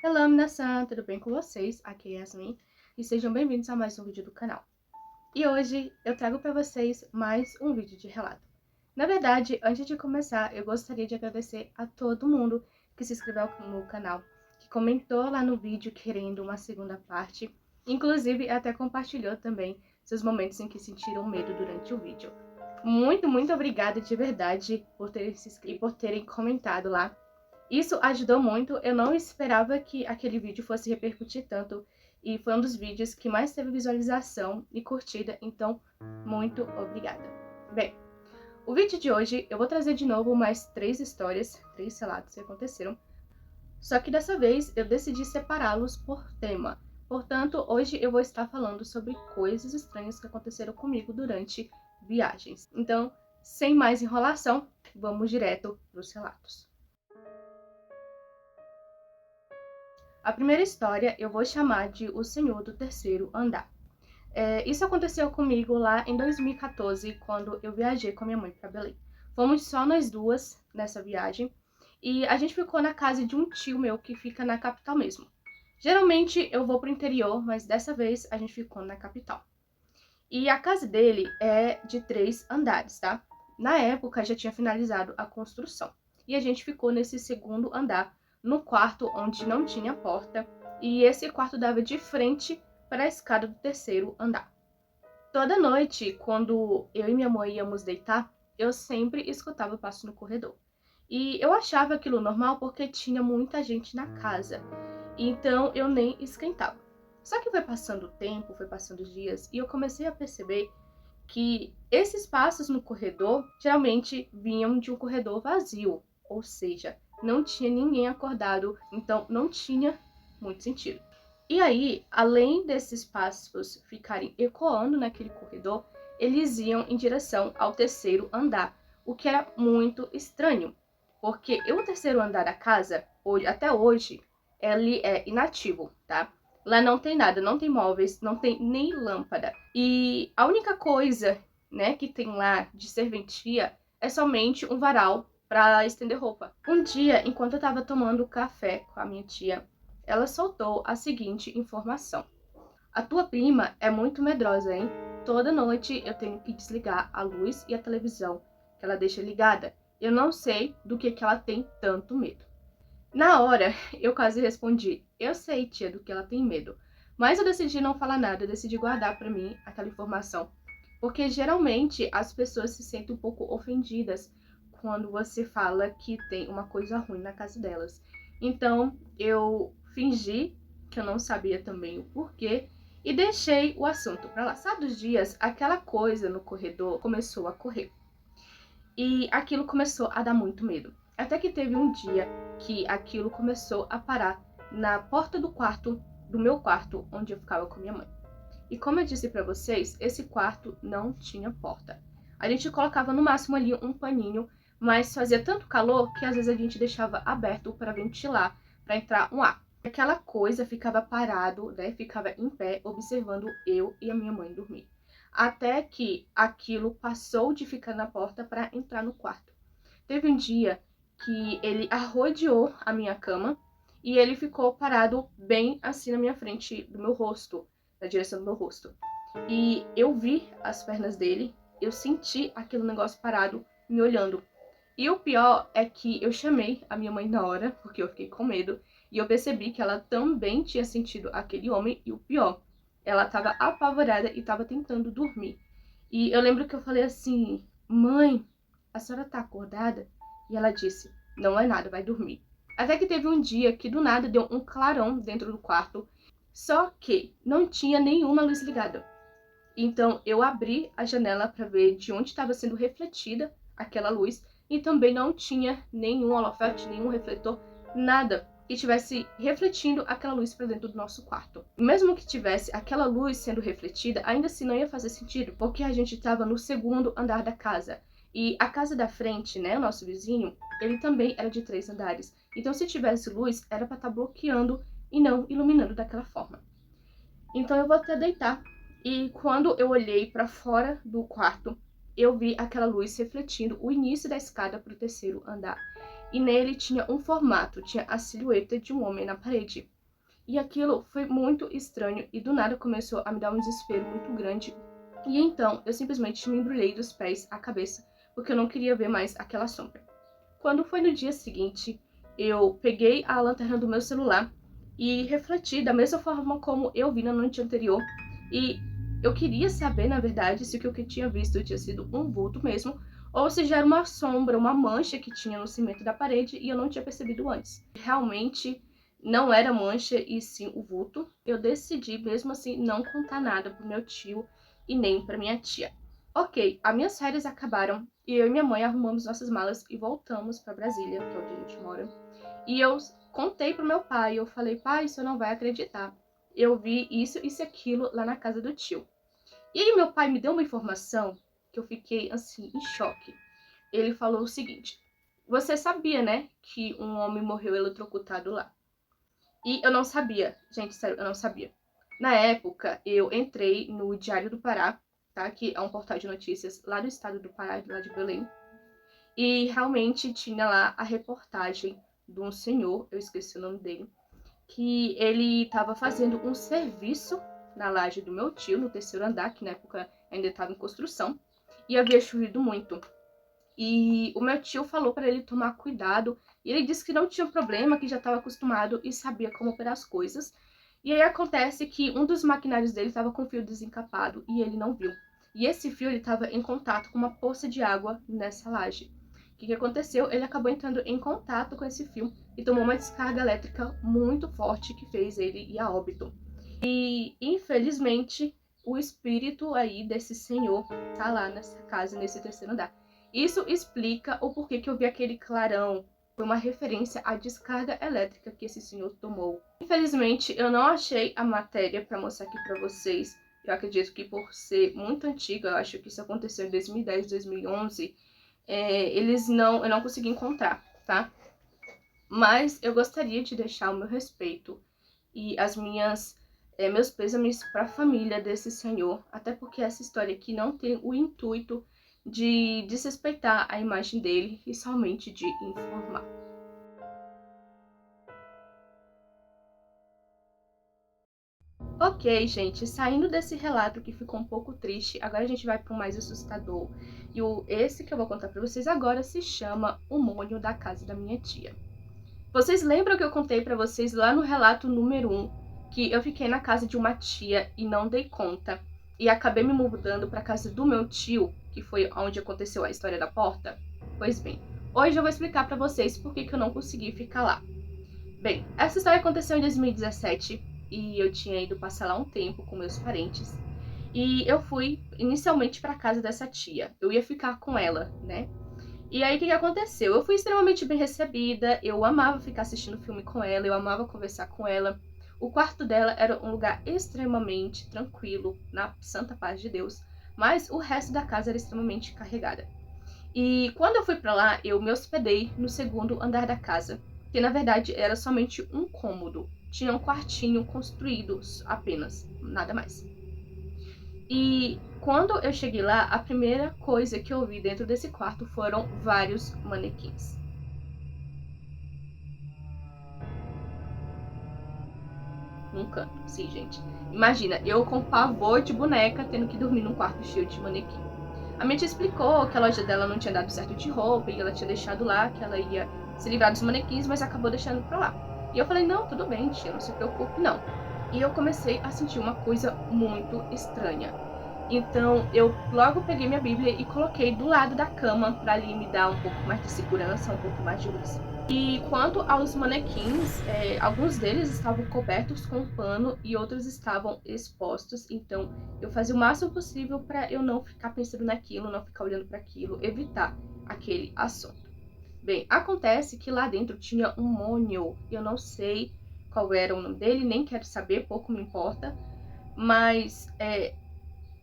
Olá, minasan, tudo bem com vocês? Aqui é Yasmin e sejam bem-vindos a mais um vídeo do canal. E hoje eu trago para vocês mais um vídeo de relato. Na verdade, antes de começar, eu gostaria de agradecer a todo mundo que se inscreveu no canal, que comentou lá no vídeo querendo uma segunda parte, inclusive até compartilhou também seus momentos em que sentiram medo durante o vídeo. Muito obrigada de verdade por terem se inscrito e por terem comentado lá. Isso ajudou muito, eu não esperava que aquele vídeo fosse repercutir tanto, e foi um dos vídeos que mais teve visualização e curtida, então muito obrigada. Bem, o vídeo de hoje eu vou trazer de novo mais 3 relatos que aconteceram, só que dessa vez eu decidi separá-los por tema. Portanto, hoje eu vou estar falando sobre coisas estranhas que aconteceram comigo durante viagens. Então, sem mais enrolação, vamos direto para os relatos. A primeira história eu vou chamar de O Senhor do Terceiro Andar. Isso aconteceu comigo lá em 2014, quando eu viajei com a minha mãe para Belém. Fomos só nós duas nessa viagem e a gente ficou na casa de um tio meu que fica na capital mesmo. Geralmente eu vou pro interior, mas dessa vez a gente ficou na capital. E a casa dele é de 3 andares, tá? Na época já tinha finalizado a construção. E a gente ficou nesse segundo andar, no quarto onde não tinha porta, e esse quarto dava de frente para a escada do terceiro andar. Toda noite, quando eu e minha mãe íamos deitar, eu sempre escutava passo no corredor. E eu achava aquilo normal porque tinha muita gente na casa, então eu nem esquentava. Só que foi passando o tempo, foi passando os dias, e eu comecei a perceber que esses passos no corredor geralmente vinham de um corredor vazio, ou seja, não tinha ninguém acordado, então não tinha muito sentido. E aí, além desses passos ficarem ecoando naquele corredor, eles iam em direção ao terceiro andar, o que era muito estranho, porque o terceiro andar da casa, até hoje, ele é inativo, tá? Lá não tem nada, não tem móveis, não tem nem lâmpada. E a única coisa, né, que tem lá de serventia é somente um varal para estender roupa. Um dia, enquanto eu estava tomando café com a minha tia, ela soltou a seguinte informação: a tua prima é muito medrosa, hein? Toda noite eu tenho que desligar a luz e a televisão, que ela deixa ligada. Eu não sei do que ela tem tanto medo. Na hora, eu quase respondi: eu sei, tia, do que ela tem medo. Mas eu decidi não falar nada, eu decidi guardar pra mim aquela informação. Porque geralmente as pessoas se sentem um pouco ofendidas quando você fala que tem uma coisa ruim na casa delas. Então, eu fingi que eu não sabia também o porquê e deixei o assunto pra lá. Passados dias, aquela coisa no corredor começou a correr. E aquilo começou a dar muito medo. Até que teve um dia que aquilo começou a parar na porta do meu quarto, onde eu ficava com minha mãe. E como eu disse pra vocês, esse quarto não tinha porta. A gente colocava no máximo ali um paninho, mas fazia tanto calor que às vezes a gente deixava aberto para ventilar, para entrar um ar. Aquela coisa ficava parado, né? Ficava em pé, observando eu e a minha mãe dormir. Até que aquilo passou de ficar na porta para entrar no quarto. Teve um dia que ele arrodeou a minha cama e ele ficou parado bem assim na minha frente do meu rosto, na direção do meu rosto. E eu vi as pernas dele, eu senti aquele negócio parado me olhando. E o pior é que eu chamei a minha mãe na hora, porque eu fiquei com medo, e eu percebi que ela também tinha sentido aquele homem, e o pior, ela estava apavorada e estava tentando dormir. E eu lembro que eu falei assim: mãe, a senhora tá acordada? E ela disse: não é nada, vai dormir. Até que teve um dia que do nada deu um clarão dentro do quarto, só que não tinha nenhuma luz ligada. Então eu abri a janela para ver de onde estava sendo refletida aquela luz e também não tinha nenhum holofote, nenhum refletor, nada que estivesse refletindo aquela luz para dentro do nosso quarto. Mesmo que tivesse aquela luz sendo refletida, ainda assim não ia fazer sentido, porque a gente estava no segundo andar da casa. E a casa da frente, né, o nosso vizinho, ele também era de 3 andares. Então se tivesse luz, era para estar bloqueando e não iluminando daquela forma. Então eu vou até deitar. E quando eu olhei para fora do quarto, eu vi aquela luz refletindo o início da escada para o terceiro andar. e nele tinha um formato, tinha a silhueta de um homem na parede. E aquilo foi muito estranho e do nada começou a me dar um desespero muito grande. E então eu simplesmente me embrulhei dos pés à cabeça, porque eu não queria ver mais aquela sombra. Quando foi no dia seguinte, eu peguei a lanterna do meu celular e refleti da mesma forma como eu vi na noite anterior. E eu queria saber, na verdade, se o que eu tinha visto tinha sido um vulto mesmo, ou se já era uma sombra, uma mancha que tinha no cimento da parede e eu não tinha percebido antes. Realmente não era mancha e sim o vulto. Eu decidi, mesmo assim, não contar nada pro meu tio e nem pra minha tia. Ok, as minhas férias acabaram e eu e minha mãe arrumamos nossas malas e voltamos para Brasília, que é onde a gente mora. E eu contei pro meu pai, eu falei, pai, você não vai acreditar. Eu vi isso e aquilo lá na casa do tio. E aí meu pai me deu uma informação que eu fiquei, assim, em choque. Ele falou o seguinte, você sabia, né, que um homem morreu eletrocutado lá? E eu não sabia, gente, sério, eu não sabia. Na época, eu entrei no Diário do Pará, tá? Que é um portal de notícias lá do estado do Pará, lá de Belém. E realmente tinha lá a reportagem de um senhor, eu esqueci o nome dele, que ele estava fazendo um serviço na laje do meu tio, no terceiro andar, que na época ainda estava em construção, e havia chovido muito. E o meu tio falou para ele tomar cuidado, e ele disse que não tinha problema, que já estava acostumado e sabia como operar as coisas. E aí acontece que um dos maquinários dele estava com o fio desencapado e ele não viu. E esse fio ele estava em contato com uma poça de água nessa laje. O que aconteceu? Ele acabou entrando em contato com esse fio e tomou uma descarga elétrica muito forte que fez ele ir a óbito. E infelizmente o espírito aí desse senhor tá lá nessa casa, nesse terceiro andar. Isso explica o porquê que eu vi aquele clarão. Foi uma referência à descarga elétrica que esse senhor tomou. Infelizmente, eu não achei a matéria para mostrar aqui para vocês. Eu acredito que por ser muito antiga, eu acho que isso aconteceu em 2010, 2011, eu não consegui encontrar, tá? Mas eu gostaria de deixar o meu respeito e meus pêsames para a família desse senhor, até porque essa história aqui não tem o intuito de desrespeitar a imagem dele e somente de informar. Ok, gente, saindo desse relato que ficou um pouco triste, agora a gente vai para o mais assustador. E esse que eu vou contar para vocês agora se chama O Mônio da Casa da Minha Tia. Vocês lembram que eu contei para vocês lá no relato número 1 que eu fiquei na casa de uma tia e não dei conta e acabei me mudando para casa do meu tio, que foi onde aconteceu a história da porta? Pois bem, hoje eu vou explicar para vocês por que eu não consegui ficar lá. Bem, essa história aconteceu em 2017 e eu tinha ido passar lá um tempo com meus parentes. E eu fui inicialmente para casa dessa tia. Eu ia ficar com ela, né? E aí, o que aconteceu? Eu fui extremamente bem recebida, eu amava ficar assistindo filme com ela, eu amava conversar com ela. O quarto dela era um lugar extremamente tranquilo, na santa paz de Deus, mas o resto da casa era extremamente carregada. E quando eu fui pra lá, eu me hospedei no segundo andar da casa, que na verdade era somente um cômodo. Tinha um quartinho construído apenas, nada mais. E quando eu cheguei lá, a primeira coisa que eu vi dentro desse quarto foram vários manequins. Num canto, sim, gente. Imagina, eu com pavor de boneca tendo que dormir num quarto cheio de manequim. A minha tia explicou que a loja dela não tinha dado certo de roupa e ela tinha deixado lá, que ela ia se livrar dos manequins, mas acabou deixando pra lá. E eu falei, não, tudo bem, tia, não se preocupe, não. E eu comecei a sentir uma coisa muito estranha. Então eu logo peguei minha Bíblia e coloquei do lado da cama para ali me dar um pouco mais de segurança, um pouco mais de luz. E quanto aos manequins, alguns deles estavam cobertos com pano e outros estavam expostos. Então eu fazia o máximo possível para eu não ficar pensando naquilo, não ficar olhando para aquilo, evitar aquele assunto. Bem, acontece que lá dentro tinha um mônio. Eu não sei qual era o nome dele, nem quero saber, pouco me importa. Mas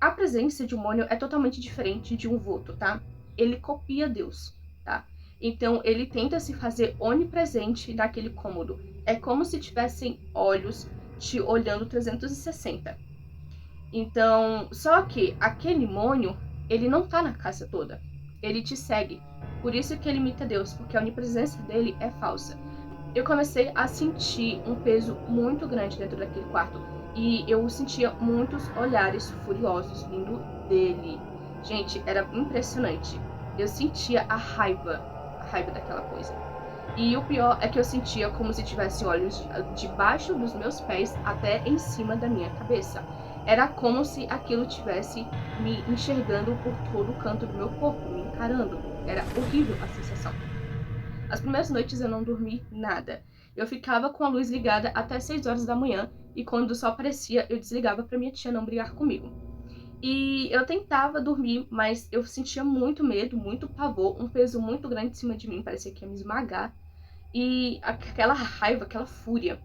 a presença de um mônio é totalmente diferente de um vulto, tá? Ele copia Deus, tá? Então, ele tenta se fazer onipresente naquele cômodo. É como se tivessem olhos te olhando 360. Então, só que aquele mônio, ele não tá na casa toda. Ele te segue. Por isso que ele imita Deus, porque a onipresença dele é falsa. Eu comecei a sentir um peso muito grande dentro daquele quarto. E eu sentia muitos olhares furiosos vindo dele. Gente, era impressionante. Eu sentia a raiva daquela coisa. E o pior é que eu sentia como se tivesse olhos debaixo dos meus pés até em cima da minha cabeça. Era como se aquilo tivesse me enxergando por todo o canto do meu corpo, me encarando. Era horrível a sensação. As primeiras noites eu não dormi nada. Eu ficava com a luz ligada até 6 horas da manhã e quando o sol aparecia eu desligava para minha tia não brigar comigo. E eu tentava dormir, mas eu sentia muito medo, muito pavor, um peso muito grande em cima de mim, parecia que ia me esmagar. E aquela raiva, aquela fúria.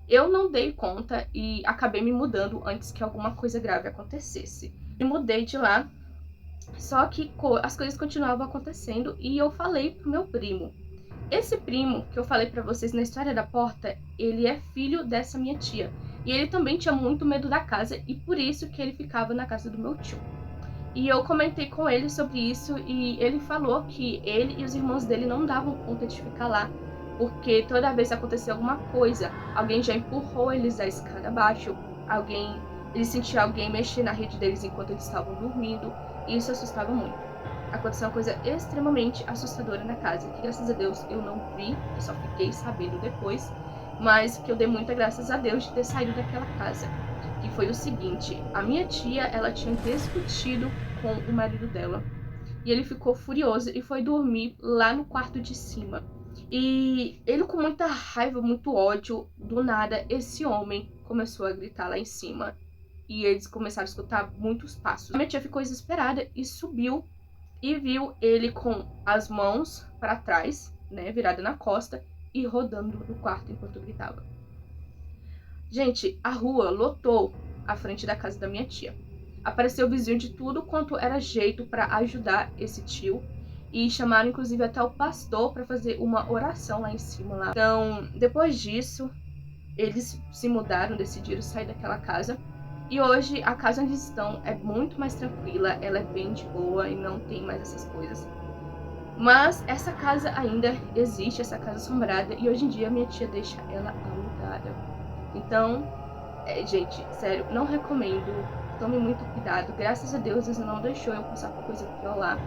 Eu não dei conta e acabei me mudando antes que alguma coisa grave acontecesse. Me mudei de lá, só que as coisas continuavam acontecendo e eu falei pro meu primo. Esse primo que eu falei pra vocês na história da porta, ele é filho dessa minha tia. E ele também tinha muito medo da casa e por isso que ele ficava na casa do meu tio. E eu comentei com ele sobre isso e ele falou que ele e os irmãos dele não davam conta de ficar lá, porque toda vez que acontecia alguma coisa, alguém já empurrou eles da escada abaixo, eles sentiam alguém mexer na rede deles enquanto eles estavam dormindo, e isso assustava muito. Aconteceu uma coisa extremamente assustadora na casa, que graças a Deus eu não vi, eu só fiquei sabendo depois, mas que eu dei muita graças a Deus de ter saído daquela casa. Que foi o seguinte, a minha tia, ela tinha discutido com o marido dela, e ele ficou furioso e foi dormir lá no quarto de cima. E ele com muita raiva, muito ódio, do nada, esse homem começou a gritar lá em cima. E eles começaram a escutar muitos passos. A minha tia ficou desesperada e subiu e viu ele com as mãos para trás, né, virada na costa e rodando no quarto enquanto gritava. Gente, a rua lotou a frente da casa da minha tia. Apareceu vizinho de tudo quanto era jeito para ajudar esse tio e chamaram inclusive até o pastor para fazer uma oração lá em cima lá. Então, depois disso, eles se mudaram, decidiram sair daquela casa. E hoje a casa onde estão é muito mais tranquila, ela é bem de boa e não tem mais essas coisas. Mas essa casa ainda existe, essa casa assombrada, e hoje em dia minha tia deixa ela alugada. Então, gente, sério, não recomendo, tome muito cuidado. Graças a Deus, Deus não deixou eu passar por coisa pior lá.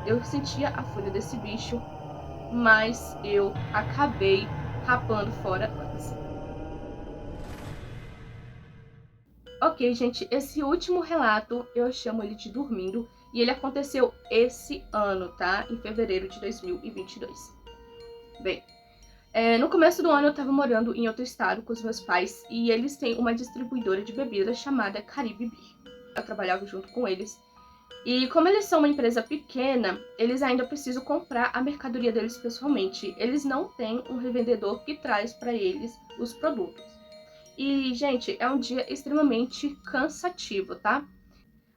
Eu sentia a fúria desse bicho, mas eu acabei rapando fora antes. Ok, gente, esse último relato eu chamo ele de dormindo e ele aconteceu esse ano, tá? Em fevereiro de 2022. Bem, no começo do ano eu tava morando em outro estado com os meus pais e eles têm uma distribuidora de bebidas chamada Caribe Beer. Eu trabalhava junto com eles e como eles são uma empresa pequena, eles ainda precisam comprar a mercadoria deles pessoalmente. Eles não têm um revendedor que traz para eles os produtos. E, gente, é um dia extremamente cansativo, tá?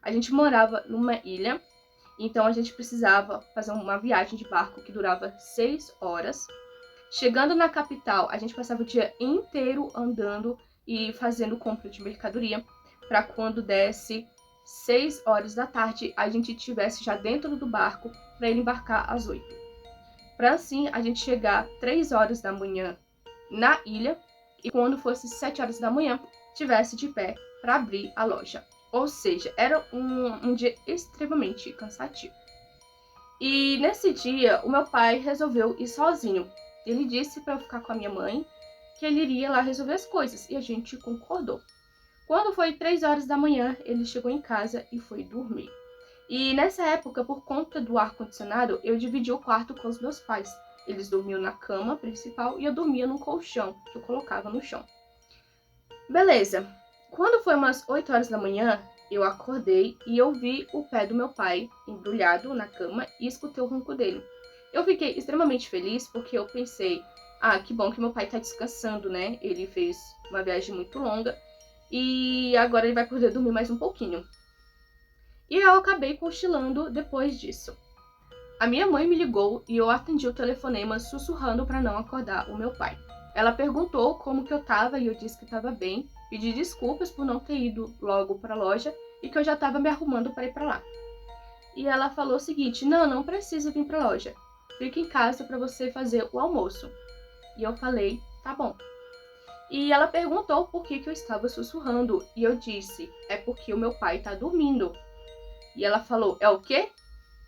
A gente morava numa ilha, então a gente precisava fazer uma viagem de barco que durava 6 horas. Chegando na capital, a gente passava o dia inteiro andando e fazendo compra de mercadoria, para quando desse 6 horas da tarde, a gente estivesse já dentro do barco para ele embarcar às 8. Para assim, a gente chegar 3 horas da manhã na ilha, e quando fosse 7 horas da manhã, estivesse de pé para abrir a loja. Ou seja, era um dia extremamente cansativo. E nesse dia, o meu pai resolveu ir sozinho. Ele disse para eu ficar com a minha mãe, que ele iria lá resolver as coisas, e a gente concordou. Quando foi 3 horas da manhã, ele chegou em casa e foi dormir. E nessa época, por conta do ar-condicionado, eu dividi o quarto com os meus pais. Eles dormiam na cama principal e eu dormia num colchão que eu colocava no chão. Beleza. Quando foi umas 8 horas da manhã, eu acordei e eu vi o pé do meu pai embrulhado na cama e escutei o ronco dele. Eu fiquei extremamente feliz porque eu pensei, que bom que meu pai tá descansando, né? Ele fez uma viagem muito longa e agora ele vai poder dormir mais um pouquinho. E eu acabei cochilando depois disso. A minha mãe me ligou e eu atendi o telefonema sussurrando para não acordar o meu pai. Ela perguntou como que eu tava e eu disse que estava bem, pedi desculpas por não ter ido logo para a loja e que eu já estava me arrumando para ir para lá. E ela falou o seguinte, não precisa vir para a loja. fica em casa para você fazer o almoço. E eu falei, tá bom. E ela perguntou por que eu estava sussurrando. E eu disse, é porque o meu pai tá dormindo. E ela falou, é o quê?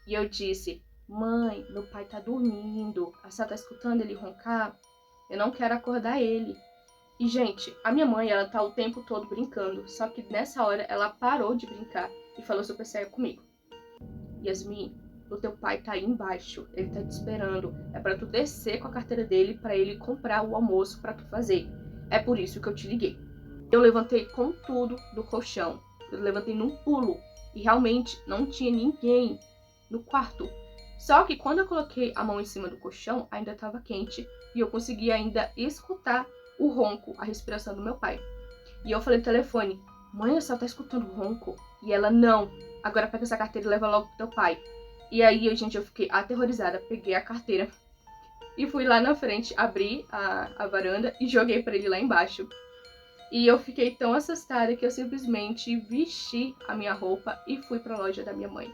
E eu disse, mãe, meu pai tá dormindo. A senhora tá escutando ele roncar? Eu não quero acordar ele. E, gente, a minha mãe, ela tá o tempo todo brincando. Só que nessa hora ela parou de brincar e falou super sério comigo. Yasmin, o teu pai tá aí embaixo. Ele tá te esperando. É pra tu descer com a carteira dele pra ele comprar o almoço pra tu fazer. É por isso que eu te liguei. Eu levantei com tudo do colchão. Eu levantei num pulo. E realmente não tinha ninguém no quarto. Só que quando eu coloquei a mão em cima do colchão, ainda estava quente. E eu conseguia ainda escutar o ronco, a respiração do meu pai. E eu falei no telefone, mãe, a senhora tá escutando o ronco? E ela, não. Agora pega essa carteira e leva logo pro teu pai. E aí, gente, eu fiquei aterrorizada. Peguei a carteira e fui lá na frente, abri a varanda e joguei pra ele lá embaixo. E eu fiquei tão assustada que eu simplesmente vesti a minha roupa e fui pra loja da minha mãe.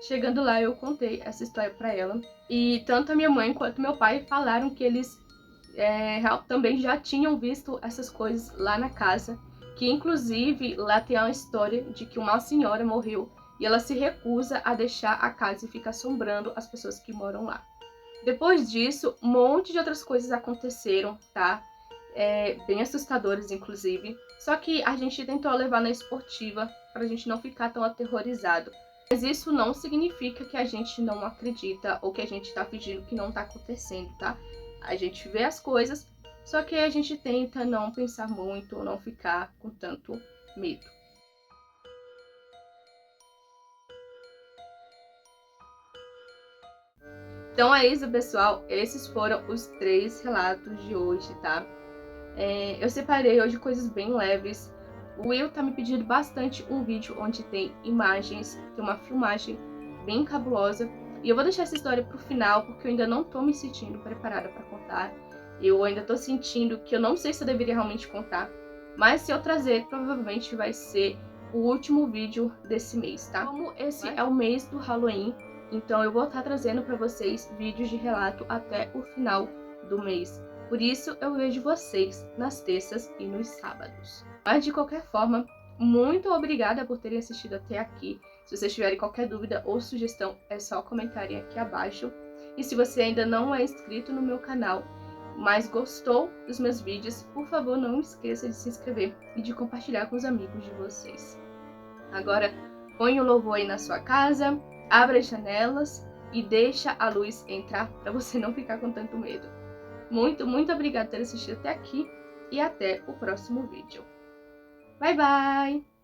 Chegando lá, eu contei essa história pra ela. E tanto a minha mãe quanto meu pai falaram que eles também já tinham visto essas coisas lá na casa. Que inclusive lá tem uma história de que uma senhora morreu e ela se recusa a deixar a casa e fica assombrando as pessoas que moram lá. Depois disso, um monte de outras coisas aconteceram, tá? Bem assustadoras, inclusive. Só que a gente tentou levar na esportiva pra gente não ficar tão aterrorizado. Mas isso não significa que a gente não acredita ou que a gente tá fingindo que não tá acontecendo, tá? A gente vê as coisas, só que a gente tenta não pensar muito, não ficar com tanto medo. Então é isso, pessoal. Esses foram os 3 relatos de hoje, tá? Eu separei hoje coisas bem leves. O Will tá me pedindo bastante um vídeo onde tem imagens, tem uma filmagem bem cabulosa. E eu vou deixar essa história pro final, porque eu ainda não tô me sentindo preparada pra contar. Eu ainda tô sentindo que eu não sei se eu deveria realmente contar. Mas se eu trazer, provavelmente vai ser o último vídeo desse mês, tá? Como esse é o mês do Halloween, então eu vou estar trazendo pra vocês vídeos de relato até o final do mês. Por isso, eu vejo vocês nas terças e nos sábados. Mas, de qualquer forma, muito obrigada por terem assistido até aqui. Se vocês tiverem qualquer dúvida ou sugestão, é só comentarem aqui abaixo. E se você ainda não é inscrito no meu canal, mas gostou dos meus vídeos, por favor, não esqueça de se inscrever e de compartilhar com os amigos de vocês. Agora, põe o louvor aí na sua casa, abra as janelas e deixa a luz entrar para você não ficar com tanto medo. Muito, muito obrigada por ter assistido até aqui e até o próximo vídeo. Bye, bye!